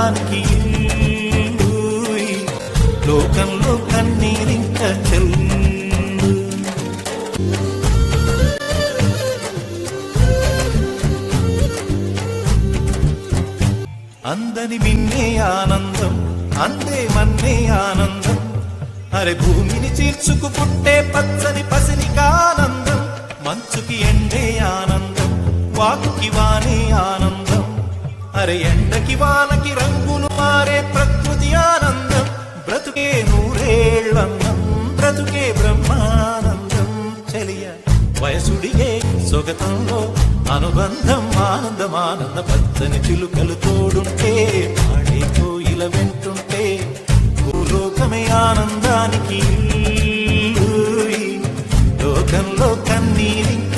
ఆనందానికి లోకంలో కన్నీరింక చెల్లు. అందని మిన్నే ఆనందం, అందే మన్నే ఆనందం, అరే భూమిని చీల్చుకు పుట్టే పచ్చని పసిలికానందం, మంచుకి ఎండే ఆనందం, వాకుకి వానే ఆనందం, అరే ఎండకి వానకి రంగులు మారే ప్రకృతి ఆనందం, బ్రతుకే నూరేళ్ళందం, బ్రతుకే బ్రహ్మానందం. చెలియ వయసుడిగే సొగతంలో అనుబంధం, ఆనందమానంద పచ్చని చిలుకలు తోడుంటే, పాడే కోయిల వెంటుంటే, భూలోకమే ఆనందానికి లోకంలో కన్నీరింక